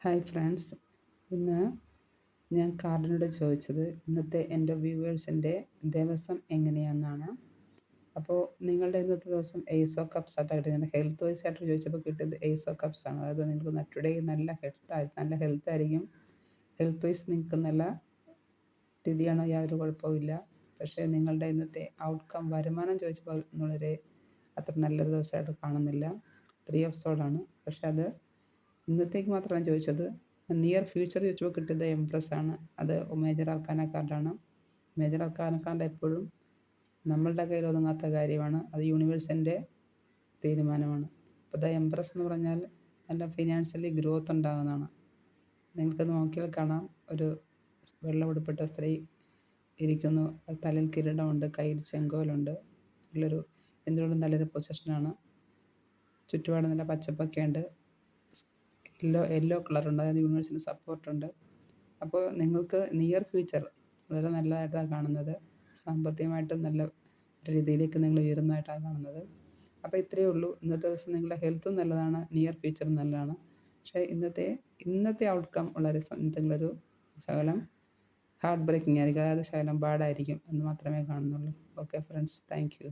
Hi friends, ഇന്ന് ഞാൻ കാർഡിനോട് ചോദിച്ചത് ഇന്നത്തെ എൻ്റെ വ്യൂവേഴ്സിൻ്റെ ദിവസം എങ്ങനെയാണെന്നാണ്. അപ്പോൾ നിങ്ങളുടെ ഇന്നത്തെ ദിവസം എയ്സ് ഓഫ് കപ്സ് ആയിട്ട് ഇങ്ങനെ ഹെൽത്ത് വൈസ് ആയിട്ട് ചോദിച്ചപ്പോൾ കിട്ടിയത് എയ്സ് ഓഫ് കപ്സ് ആണ്. അതായത് നിങ്ങൾക്ക് ടുഡേ നല്ല ഹെൽത്ത് ആയിരിക്കും. ഹെൽത്ത് വൈസ് നിങ്ങൾക്ക് നല്ല സ്ഥിതിയാണ്, യാതൊരു കുഴപ്പമില്ല. പക്ഷേ നിങ്ങളുടെ ഇന്നത്തെ ഔട്ട്കം വരുമാനം ചോദിച്ചപ്പോൾ വളരെ അത്ര നല്ലൊരു ദിവസമായിട്ട് കാണുന്നില്ല. 3 ഓഫ് സോഡാണ്. പക്ഷേ അത് ഇന്നത്തേക്ക് മാത്രമാണ് ചോദിച്ചത്. നിയർ ഫ്യൂച്ചർ ചോദിച്ചപ്പോൾ കിട്ടിയത് എംപ്രസ് ആണ്. അത് മേജർ അർക്കാന കാർഡാണ്. മേജർ അർക്കാന കാർഡ് എപ്പോഴും നമ്മളുടെ കയ്യിൽ ഒതുങ്ങാത്ത കാര്യമാണ്. അത് യൂണിവേഴ്സിൻ്റെ തീരുമാനമാണ്. അപ്പോൾ ദ എംപ്രസ് എന്ന് പറഞ്ഞാൽ നല്ല ഫിനാൻഷ്യലി ഗ്രോത്ത് ഉണ്ടാകുന്നതാണ്. നിങ്ങൾക്ക് നോക്കിയാൽ കാണാം, ഒരു വെള്ള ഉടുപ്പിട്ട സ്ത്രീ ഇരിക്കുന്നു. തലയിൽ കിരീടമുണ്ട്, കയ്യിൽ ചെങ്കോലുണ്ട്. എന്തുകൊണ്ടും നല്ലൊരു പൊസിഷനാണ്. ചുറ്റുപാട് നല്ല പച്ചപ്പൊക്കെ ഉണ്ട്. യെല്ലോ കളറുണ്ട്. അതായത് യൂണിവേഴ്സിന് സപ്പോർട്ടുണ്ട്. അപ്പോൾ നിങ്ങൾക്ക് നിയർ ഫ്യൂച്ചർ വളരെ നല്ലതായിട്ടാണ് കാണുന്നത്. സാമ്പത്തികമായിട്ട് നല്ല രീതിയിലേക്ക് നിങ്ങൾ ഉയരുന്നതായിട്ടാണ് കാണുന്നത്. അപ്പോൾ ഇത്രയേ ഉള്ളൂ. ഇന്നത്തെ ദിവസം നിങ്ങളുടെ ഹെൽത്തും നല്ലതാണ്, നിയർ ഫ്യൂച്ചറും നല്ലതാണ്. പക്ഷേ ഇന്നത്തെ ഔട്ട്കം വളരെ എന്തെങ്കിലുമൊരു ശകലം ഹാർട്ട് ബ്രേക്കിംഗ് ആയിരിക്കും. അതായത് ശകലം ബാഡായിരിക്കും എന്ന് മാത്രമേ കാണുന്നുള്ളൂ. Okay friends, thank you.